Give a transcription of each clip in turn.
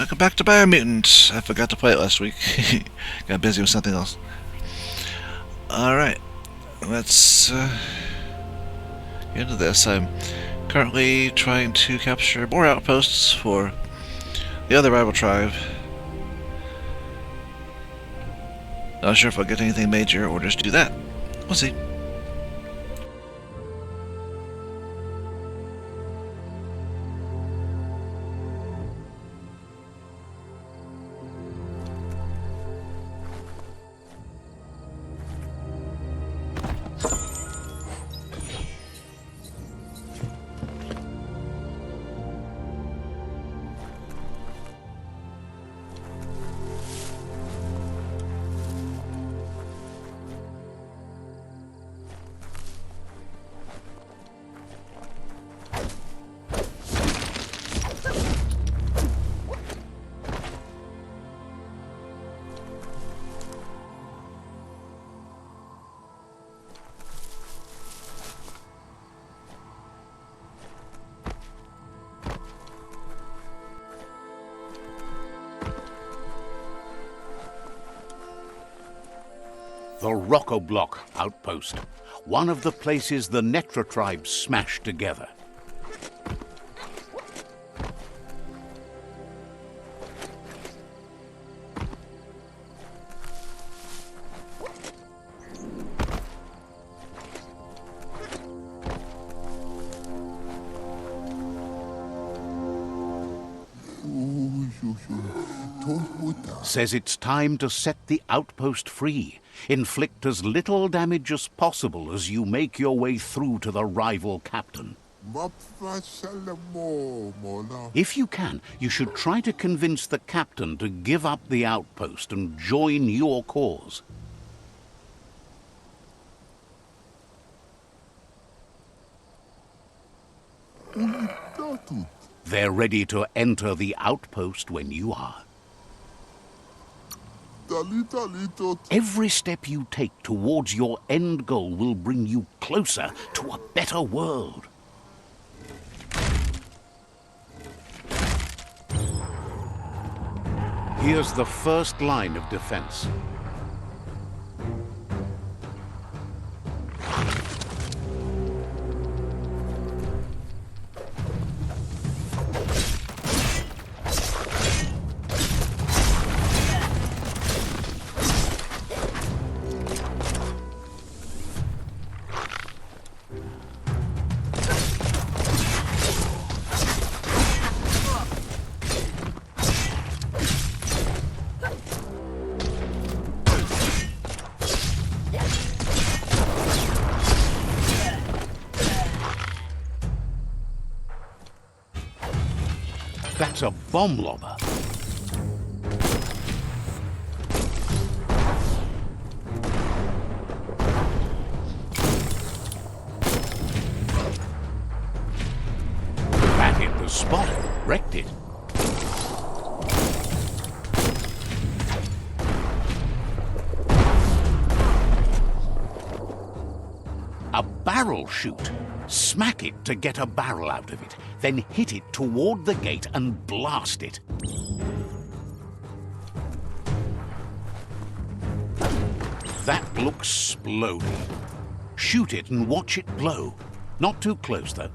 Welcome back to Biomutant. I forgot to play it last week. Got busy with something else. Alright, let's get into this. I'm currently trying to capture more outposts for the other rival tribe. Not sure if I'll get anything major or just do that. We'll see. The Rockoblock outpost, one of the places the Netra tribes smashed together. Says it's time to set the outpost free. Inflict as little damage as possible as you make your way through to the rival captain. If you can, you should try to convince the captain to give up the outpost and join your cause. They're ready to enter the outpost when you are. Every step you take towards your end goal will bring you closer to a better world. Here's the first line of defense. That's a bomb lobber. That hit the spot, wrecked it. A barrel shoot. Smack it to get a barrel out of it, then hit it toward the gate and blast it. That looks splody. Shoot it and watch it blow. Not too close, though.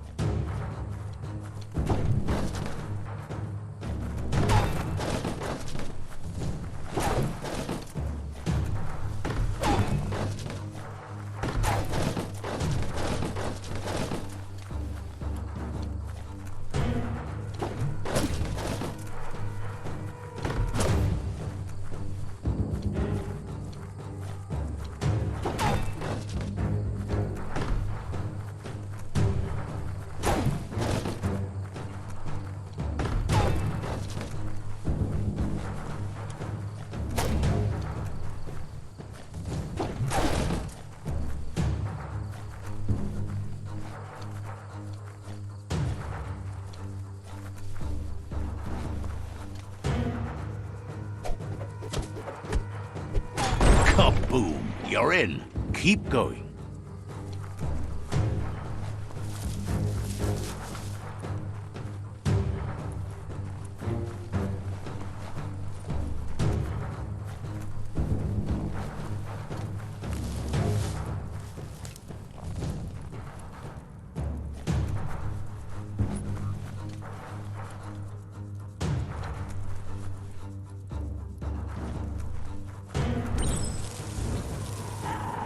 Kaboom! You're in. Keep going.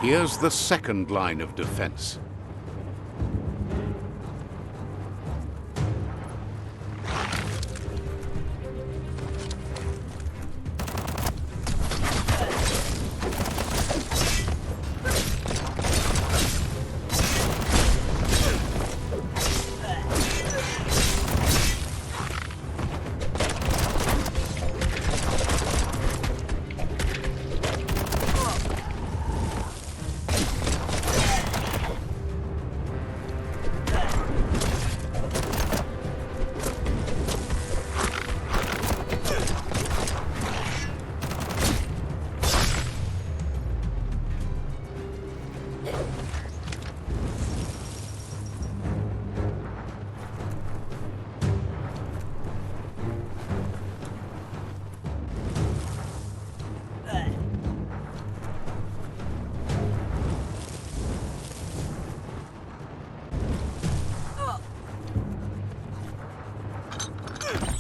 Here's the second line of defense.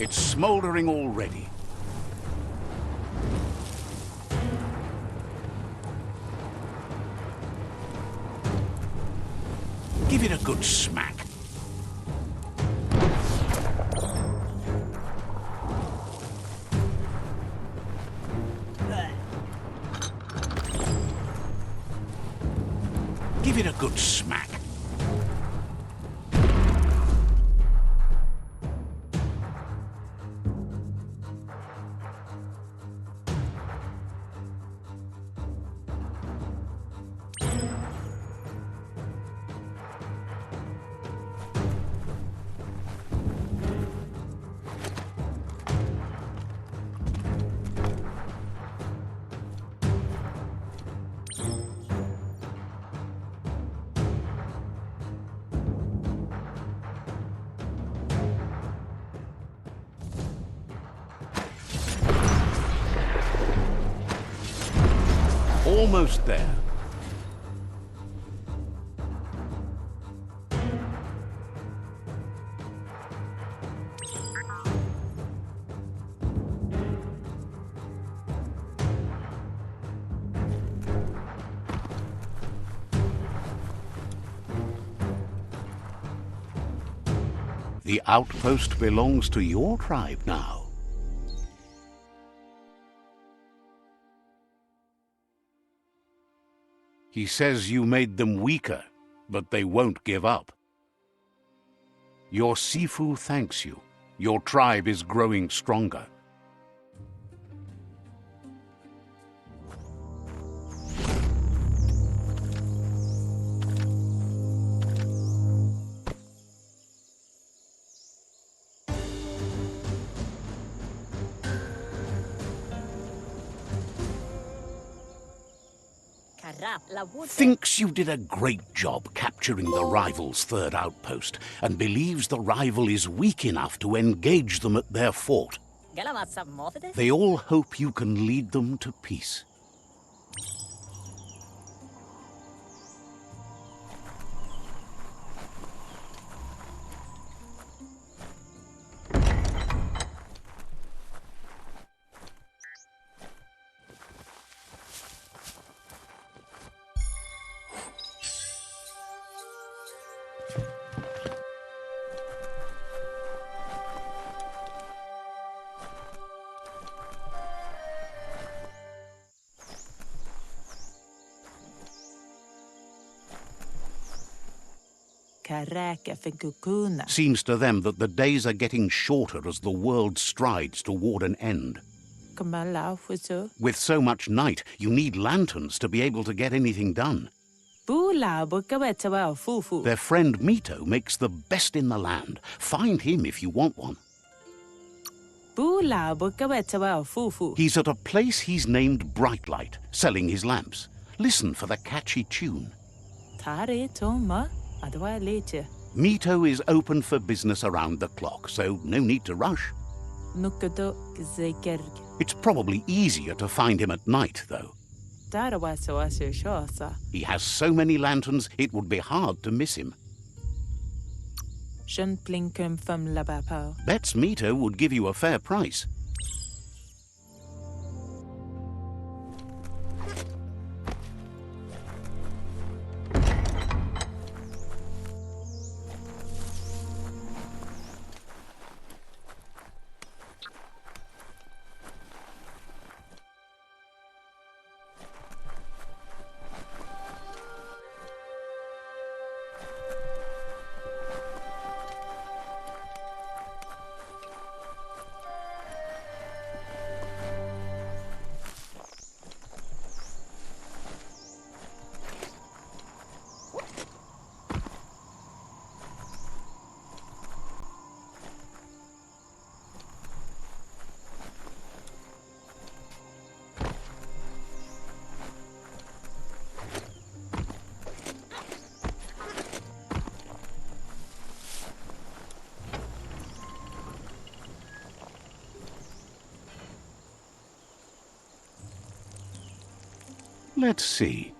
It's smoldering already. Give it a good smack. Give it a good smack. Almost there. The outpost belongs to your tribe now. He says you made them weaker, but they won't give up. Your Sifu thanks you. Your tribe is growing stronger. Thinks you did a great job capturing the rival's third outpost and believes the rival is weak enough to engage them at their fort. They all hope you can lead them to peace. Seems to them that the days are getting shorter as the world strides toward an end. With so much night, you need lanterns to be able to get anything done. Their friend Mito makes the best in the land. Find him if you want one. He's at a place he's named Brightlight, selling his lamps. Listen for the catchy tune. Mito is open for business around the clock, so no need to rush. It's probably easier to find him at night, though. He has so many lanterns, it would be hard to miss him. Bets Mito would give you a fair price. Let's see.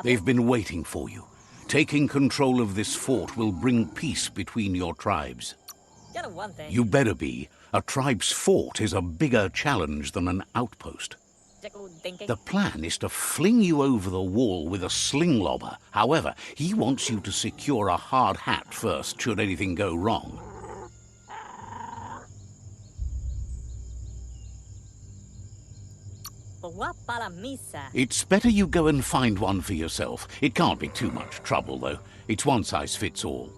They've been waiting for you. Taking control of this fort will bring peace between your tribes. You better be. A tribe's fort is a bigger challenge than an outpost. The plan is to fling you over the wall with a sling lobber. However, he wants you to secure a hard hat first, should anything go wrong. It's better you go and find one for yourself. It can't be too much trouble, though. It's one size fits all.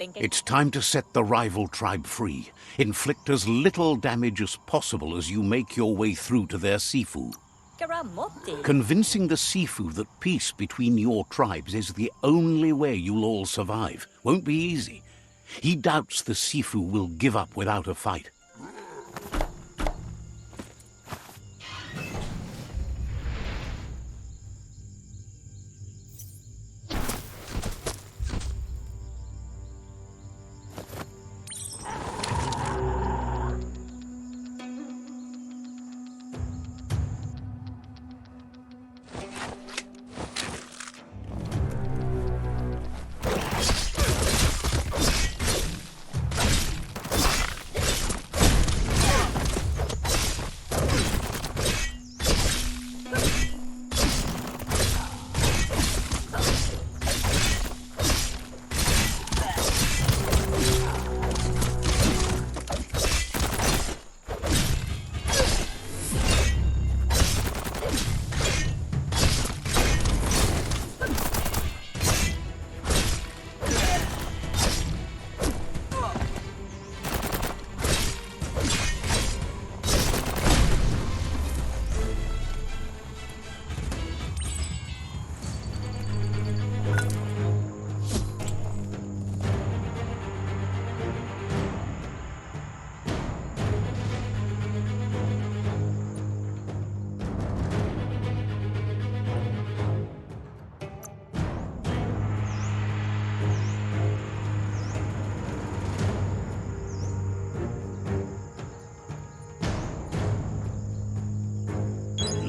It's time to set the rival tribe free. Inflict as little damage as possible as you make your way through to their Sifu. Convincing the Sifu that peace between your tribes is the only way you'll all survive won't be easy. He doubts the Sifu will give up without a fight.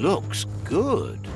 Looks good.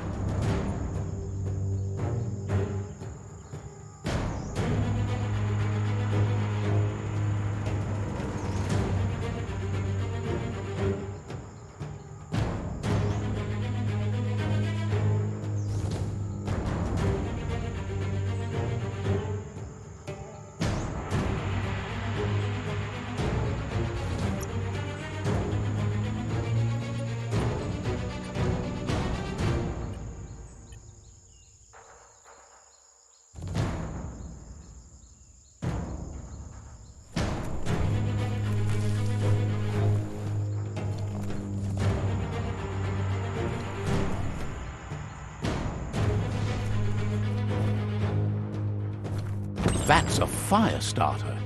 That's a fire starter.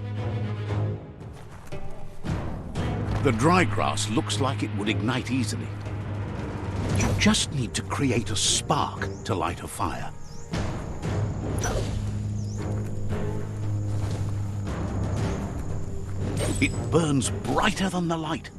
The dry grass looks like it would ignite easily. You just need to create a spark to light a fire. It burns brighter than the light.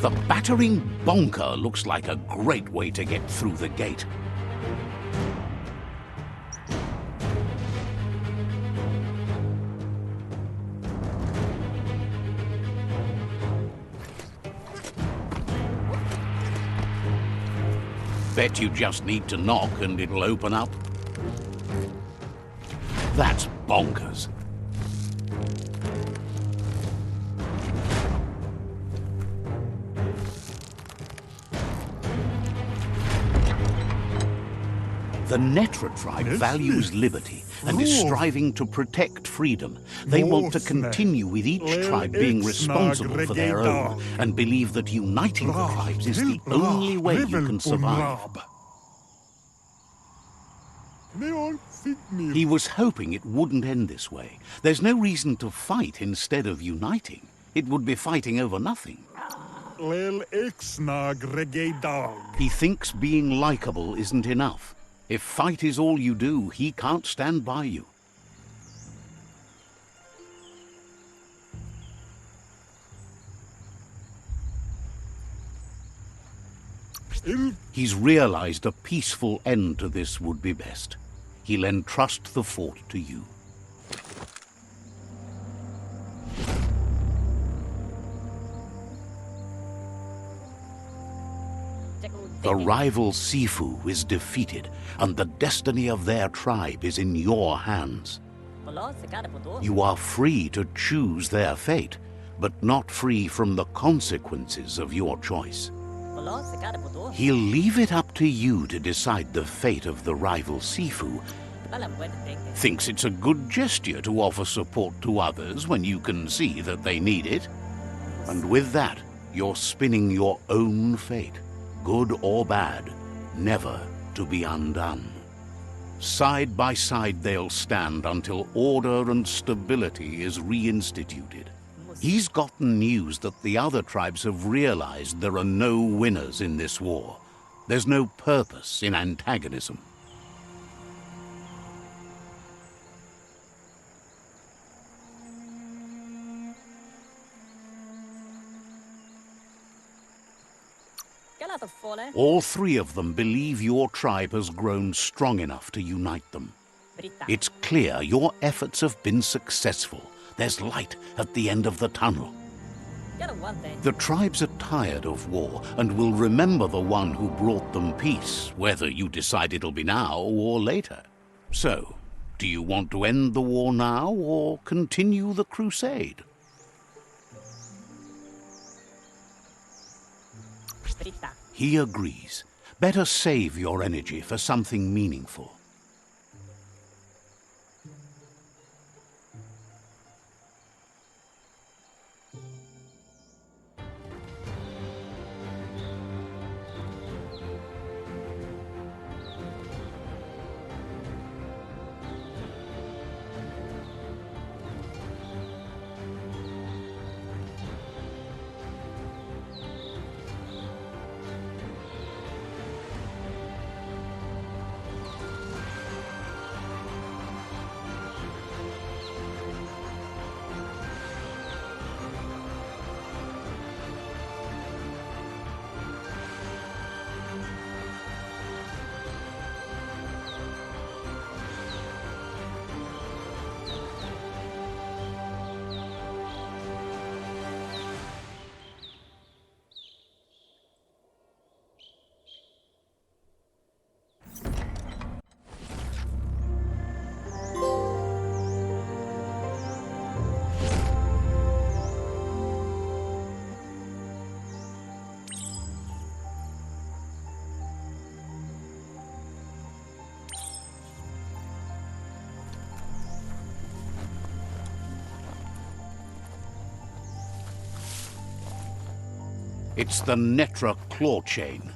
The battering bonker looks like a great way to get through the gate. Bet you just need to knock and it'll open up. That's bonkers. The Netra tribe values liberty and is striving to protect freedom. They want to continue with each tribe being responsible for their own and believe that uniting the tribes is the only way you can survive. He was hoping it wouldn't end this way. There's no reason to fight instead of uniting. It would be fighting over nothing. He thinks being likable isn't enough. If fight is all you do, he can't stand by you. He's realized a peaceful end to this would be best. He'll entrust the fort to you. The rival Sifu is defeated, and the destiny of their tribe is in your hands. You are free to choose their fate, but not free from the consequences of your choice. He'll leave it up to you to decide the fate of the rival Sifu. Thinks it's a good gesture to offer support to others when you can see that they need it. And with that, you're spinning your own fate. Good or bad, never to be undone. Side by side they'll stand until order and stability is reinstituted. He's gotten news that the other tribes have realized there are no winners in this war. There's no purpose in antagonism. All three of them believe your tribe has grown strong enough to unite them. It's clear your efforts have been successful. There's light at the end of the tunnel. The tribes are tired of war and will remember the one who brought them peace, whether you decide it'll be now or later. So, do you want to end the war now or continue the crusade? He agrees. Better save your energy for something meaningful. It's the Netra claw chain.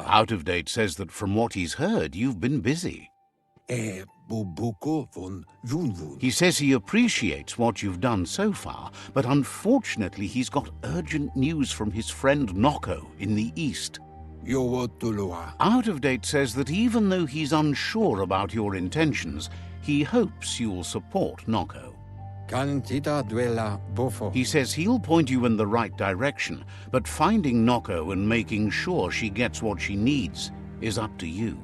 Out of Date says that from what he's heard, you've been busy. He says he appreciates what you've done so far, but unfortunately he's got urgent news from his friend Niko in the east. Out of Date says that even though he's unsure about your intentions, he hopes you'll support Niko. He says he'll point you in the right direction, but finding Niko and making sure she gets what she needs is up to you.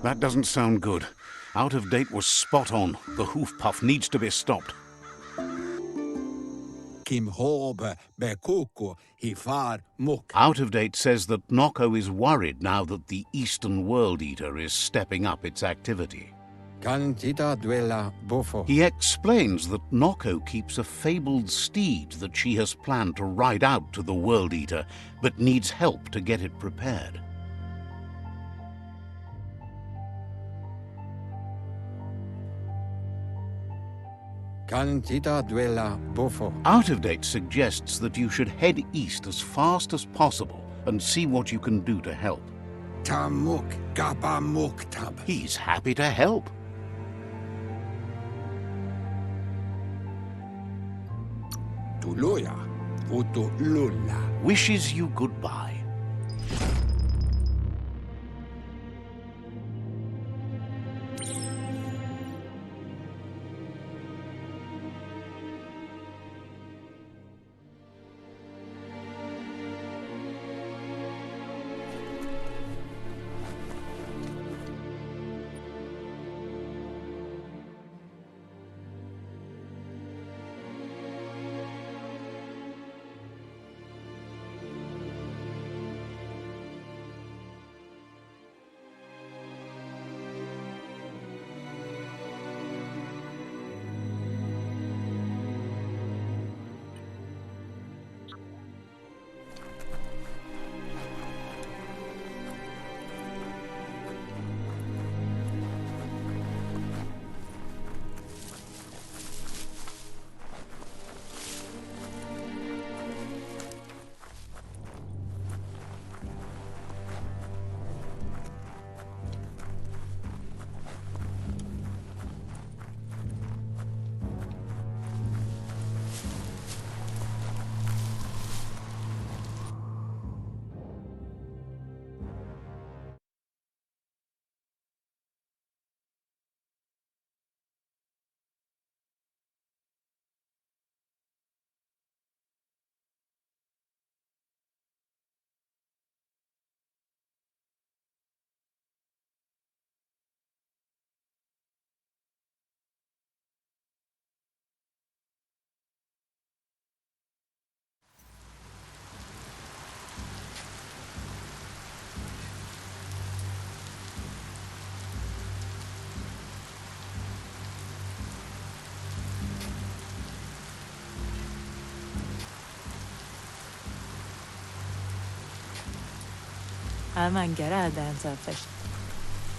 That doesn't sound good. Out of Date was spot on. The hoof puff needs to be stopped. Out of Date says that Niko is worried now that the Eastern World Eater is stepping up its activity. He explains that Niko keeps a fabled steed that she has planned to ride out to the World Eater, but needs help to get it prepared. Out of Date suggests that you should head east as fast as possible and see what you can do to help. He's happy to help. Wishes you goodbye.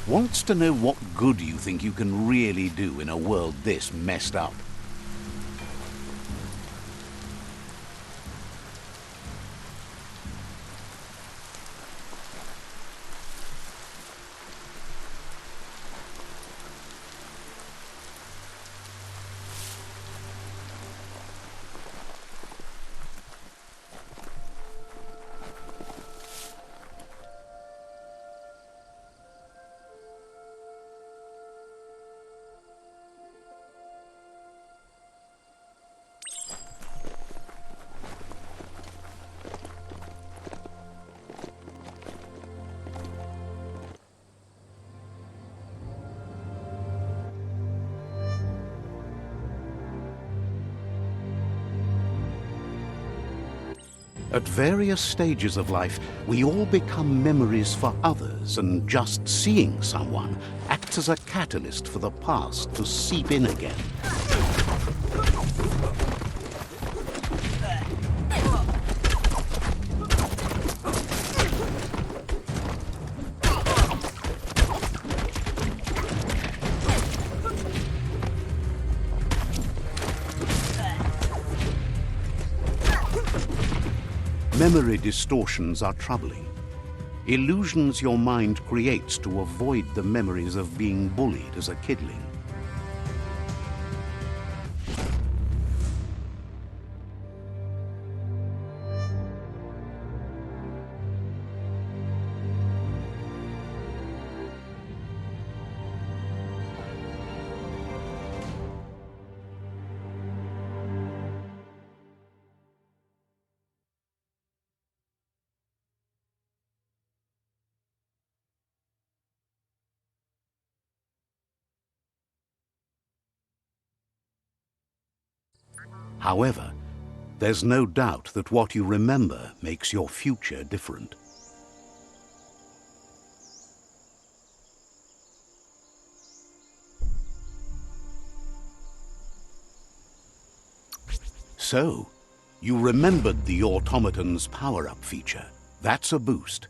Wants to know what good you think you can really do in a world this messed up. At various stages of life, we all become memories for others, and just seeing someone acts as a catalyst for the past to seep in again. Memory distortions are troubling. Illusions your mind creates to avoid the memories of being bullied as a kidling. However, there's no doubt that what you remember makes your future different. So, you remembered the automaton's power-up feature. That's a boost.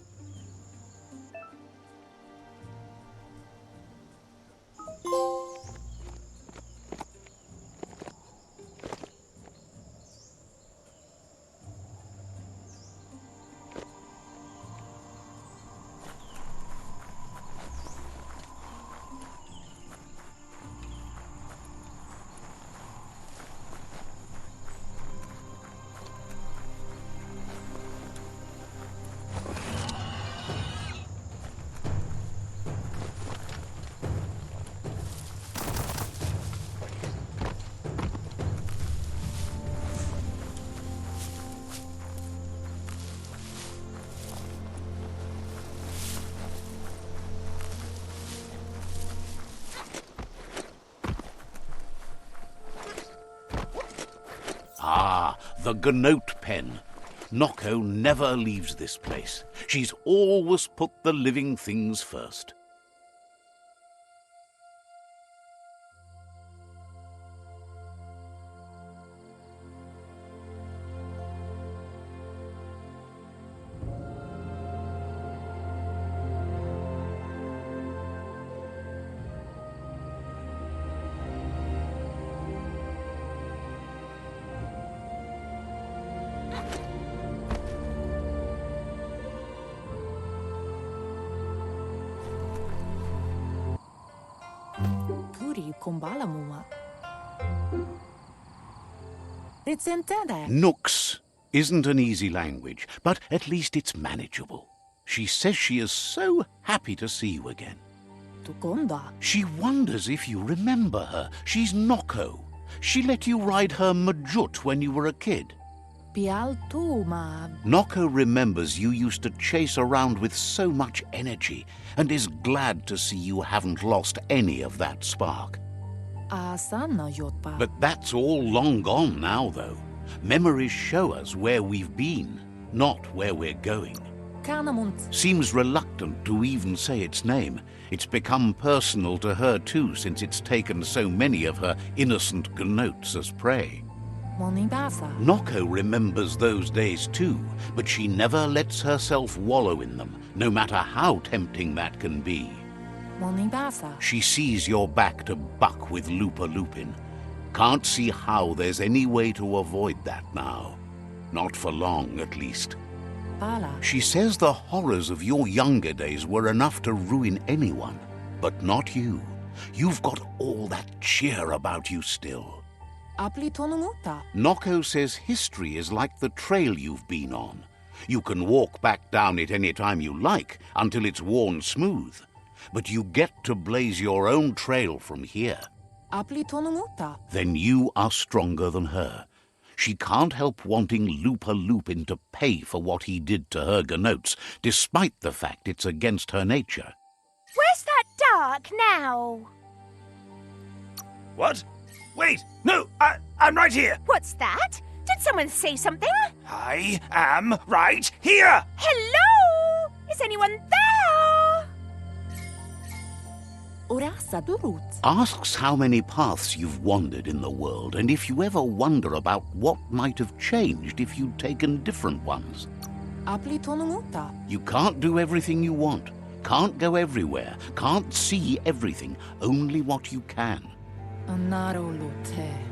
Ah, the Gnote pen. Niko never leaves this place. She's always put the living things first. Nooks isn't an easy language, but at least it's manageable. She says she is so happy to see you again. She wonders if you remember her. She's Niko. She let you ride her Majut when you were a kid. Niko remembers you used to chase around with so much energy and is glad to see you haven't lost any of that spark. But that's all long gone now, though. Memories show us where we've been, not where we're going. Seems reluctant to even say its name. It's become personal to her too, since it's taken so many of her innocent gnotes as prey. Niko remembers those days too, but she never lets herself wallow in them, no matter how tempting that can be. She sees you're back to buck with Lupa Lupin. Can't see how there's any way to avoid that now. Not for long, at least. She says the horrors of your younger days were enough to ruin anyone, but not you. You've got all that cheer about you still. Niko says history is like the trail you've been on. You can walk back down it any time you like, until it's worn smooth. But you get to blaze your own trail from here. Then you are stronger than her. She can't help wanting Lupa Lupin to pay for what he did to her gnotes, despite the fact it's against her nature. Where's that dark now? What? Wait, no, I'm right here. What's that? Did someone say something? I am right here. Hello? Is anyone there? Asks how many paths you've wandered in the world, and if you ever wonder about what might have changed if you'd taken different ones. You can't do everything you want, can't go everywhere, can't see everything, only what you can.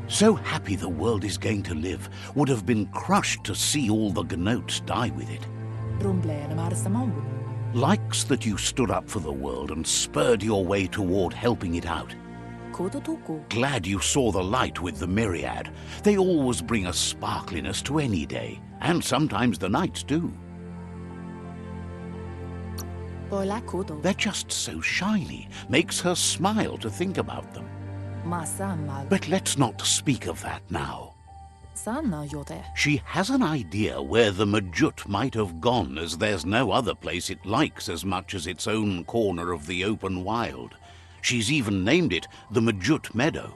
So happy the world is going to live, would have been crushed to see all the gnotes die with it. Likes that you stood up for the world and spurred your way toward helping it out. Glad you saw the light with the myriad. They always bring a sparkliness to any day, and sometimes the nights do. They're just so shiny, makes her smile to think about them. But let's not speak of that now. She has an idea where the Majut might have gone, as there's no other place it likes as much as its own corner of the open wild. She's even named it the Majut Meadow.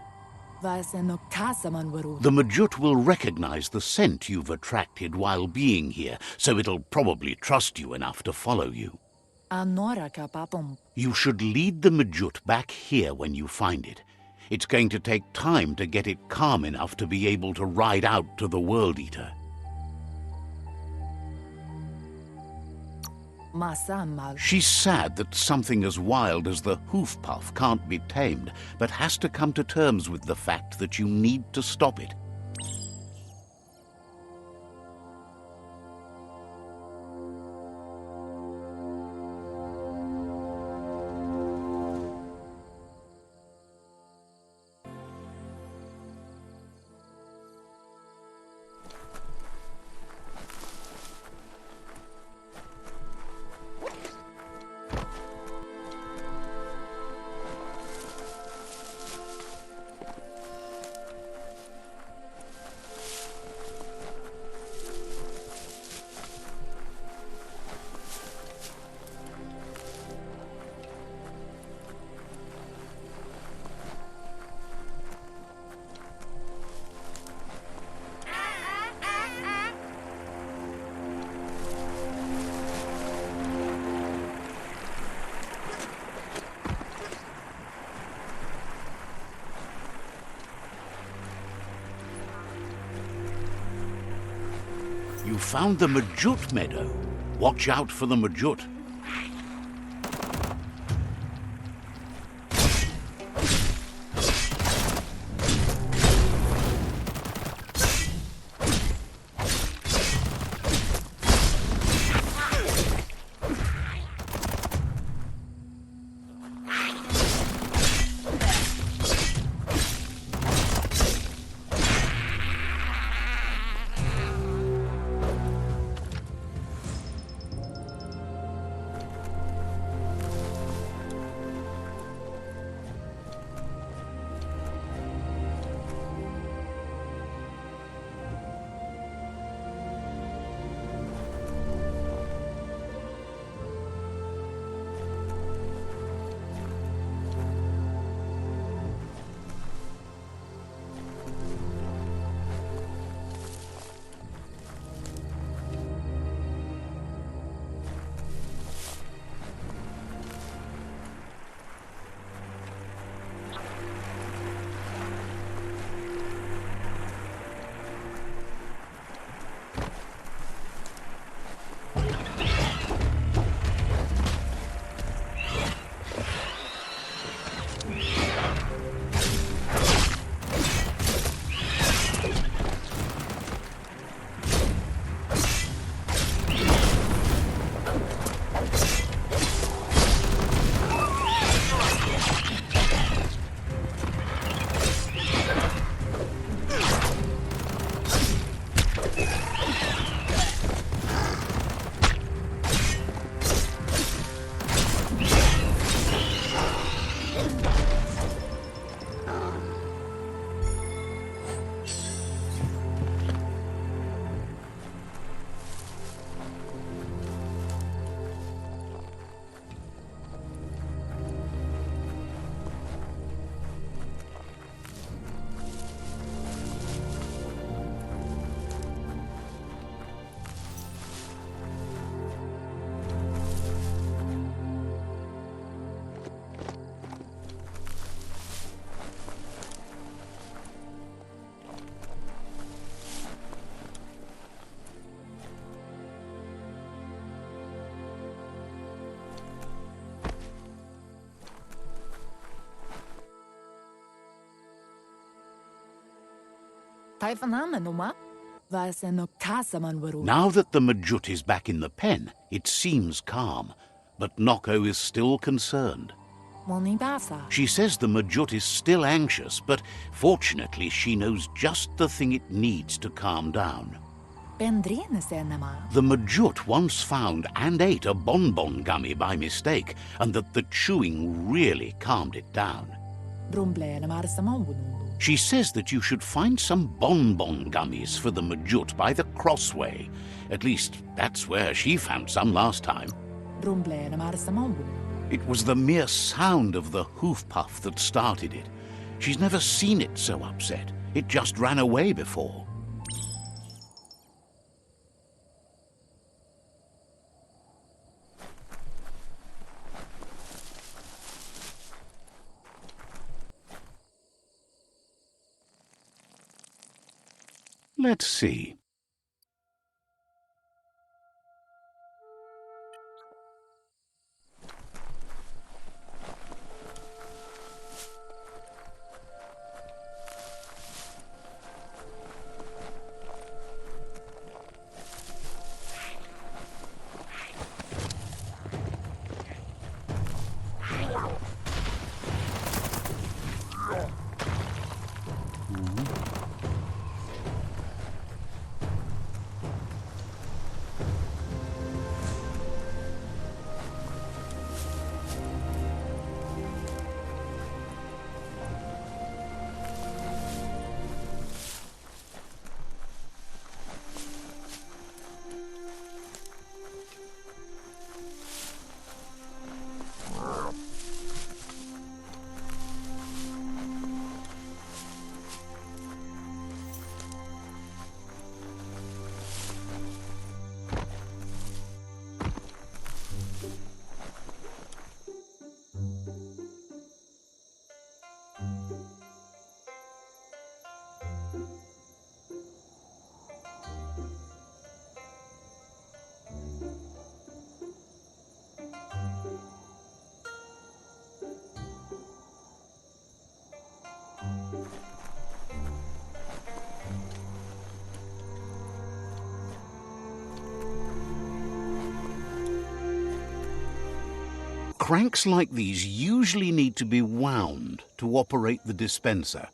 The Majut will recognize the scent you've attracted while being here, so it'll probably trust you enough to follow you. You should lead the Majut back here when you find it. It's going to take time to get it calm enough to be able to ride out to the World Eater. She's sad that something as wild as the hoof puff can't be tamed, but has to come to terms with the fact that you need to stop it. You found the Majut Meadow. Watch out for the Majut. Now that the Majut is back in the pen, it seems calm, but Noko is still concerned. She says the Majut is still anxious, but fortunately she knows just the thing it needs to calm down. The Majut once found and ate a bonbon gummy by mistake, and that the chewing really calmed it down. She says that you should find some bonbon gummies for the Majut by the crossway. At least, that's where she found some last time. It was the mere sound of the hoof puff that started it. She's never seen it so upset. It just ran away before. Let's see. Cranks like these usually need to be wound to operate the dispenser.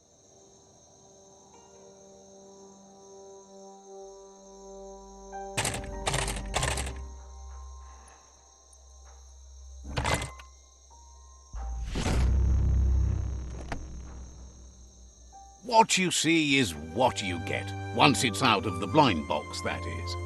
What you see is what you get, once it's out of the blind box, that is.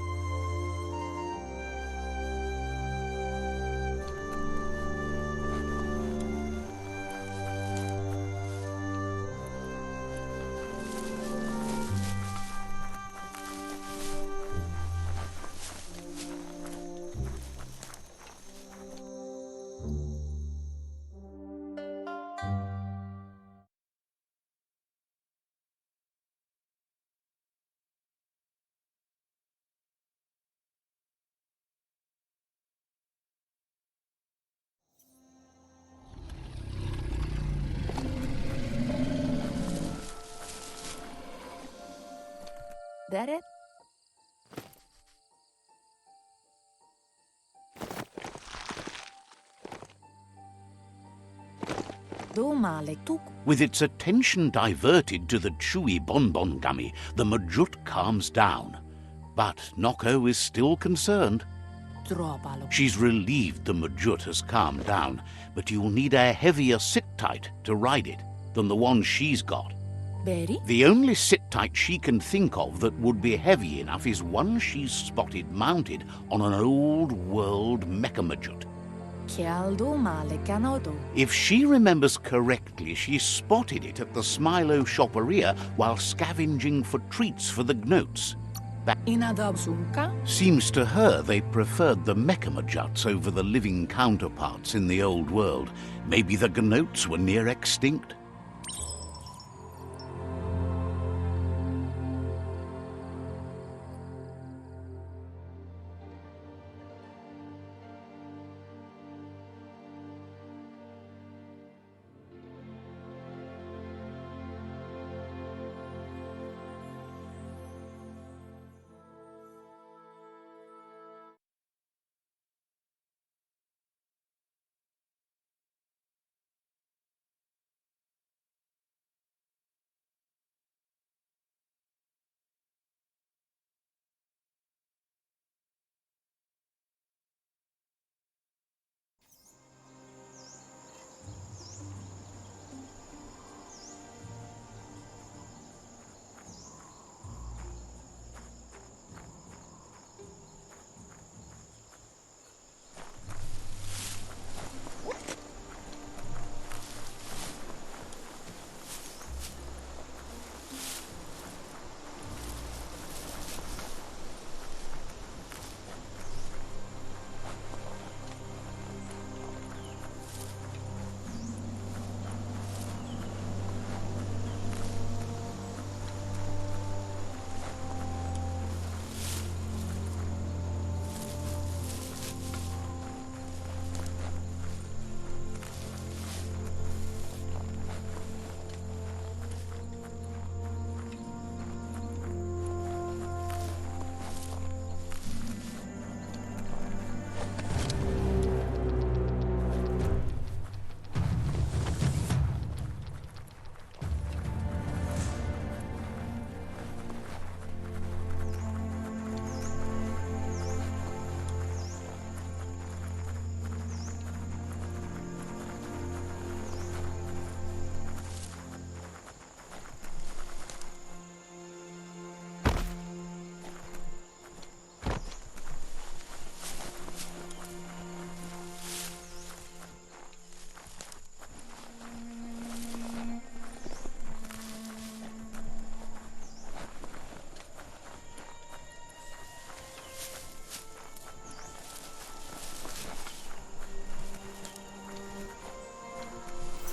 That it? With its attention diverted to the chewy bonbon gummy, the Majut calms down. But Noko is still concerned. She's relieved the Majut has calmed down, but you'll need a heavier sit-tight to ride it than the one she's got. The only sit-tight she can think of that would be heavy enough is one she's spotted mounted on an old-world mecha-Majut. If she remembers correctly, she spotted it at the Smilo Shopperia while scavenging for treats for the Gnotes. Seems to her they preferred the mecha-Majuts over the living counterparts in the old world. Maybe the Gnotes were near extinct.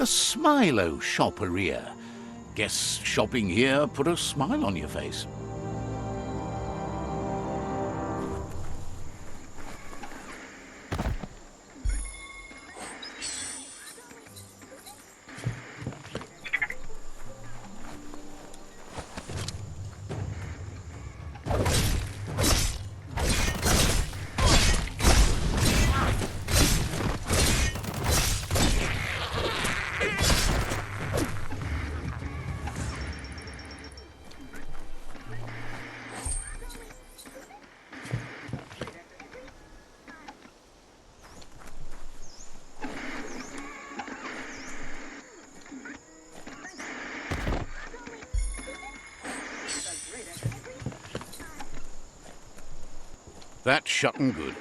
The Smilo Shopperia. Guess shopping here put a smile on your face. That's shutting good.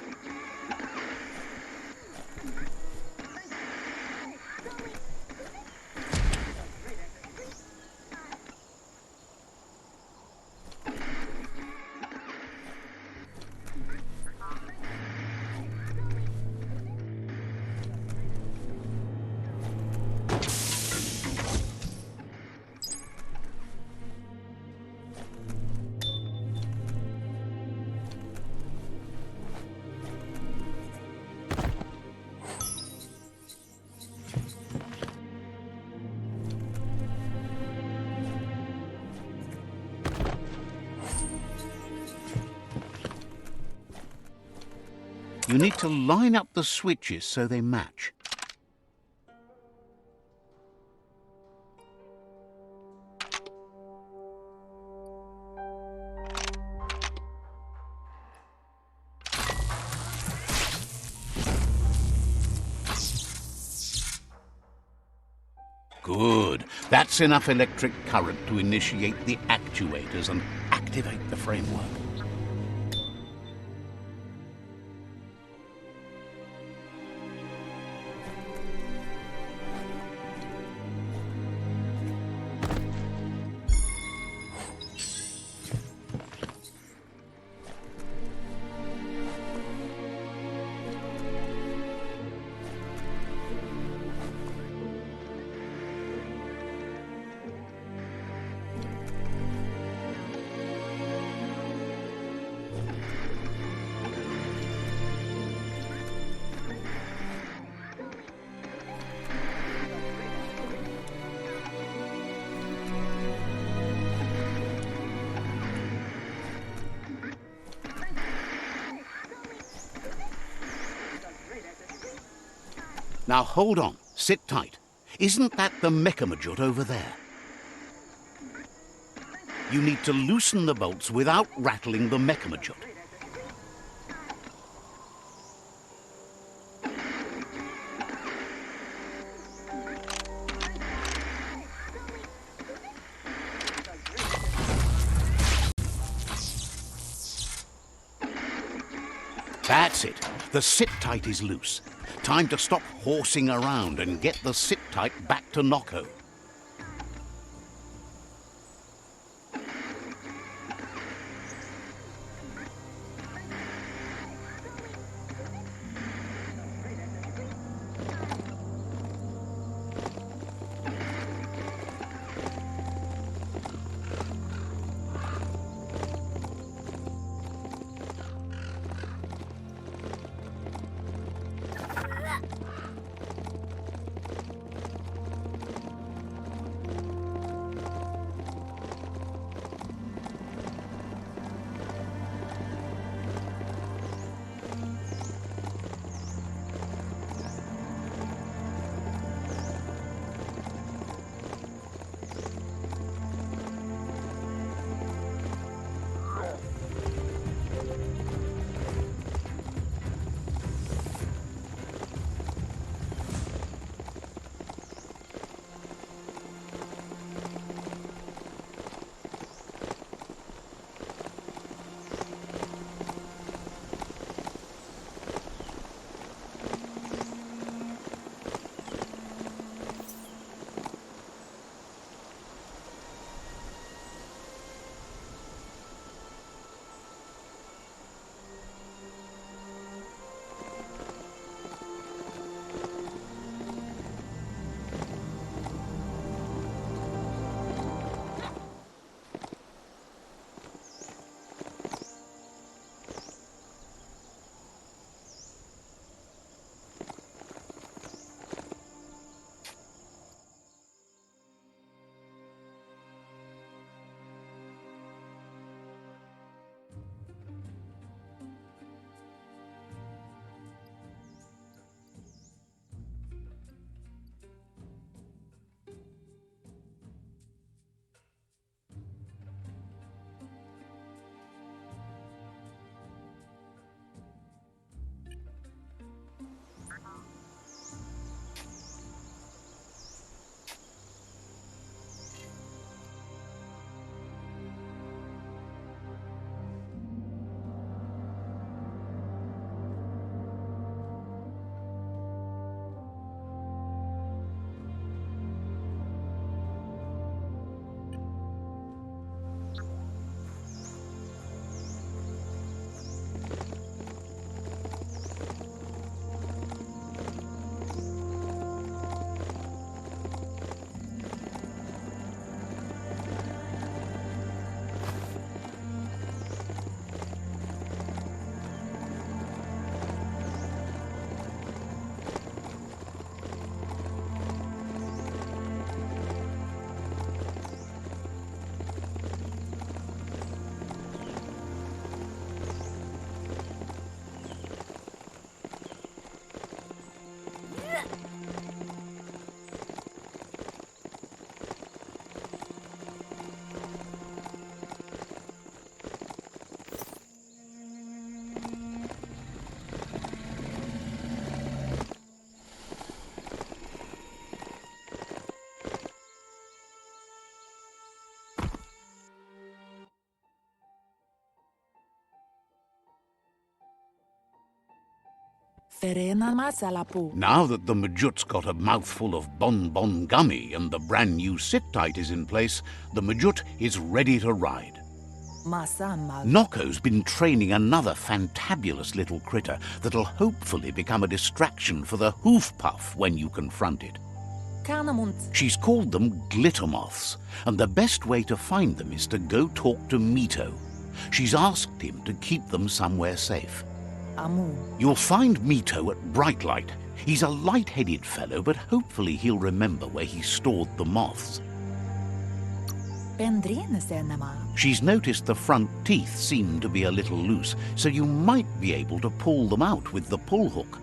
You need to line up the switches so they match. Good. That's enough electric current to initiate the actuators and activate the framework. Now hold on, sit tight. Isn't that the Mechamajut over there? You need to loosen the bolts without rattling the Mechamajut. That's it. The sit-tight is loose. Time to stop horsing around and get the sit-tight back to Niko. Now that the Majut's got a mouthful of bonbon gummy and the brand new sit-tight is in place, the Majut is ready to ride. Noko's been training another fantabulous little critter that'll hopefully become a distraction for the hoof puff when you confront it. She's called them glitter moths, and the best way to find them is to go talk to Mito. She's asked him to keep them somewhere safe. You'll find Mito at Bright Light. He's a light-headed fellow, but hopefully he'll remember where he stored the moths. She's noticed the front teeth seem to be a little loose, so you might be able to pull them out with the pull hook.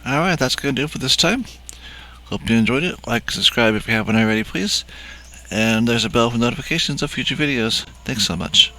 Alright, that's going to do it for this time. Hope you enjoyed it. Like, subscribe if you haven't already, please. And there's a bell for notifications of future videos. Thanks so much.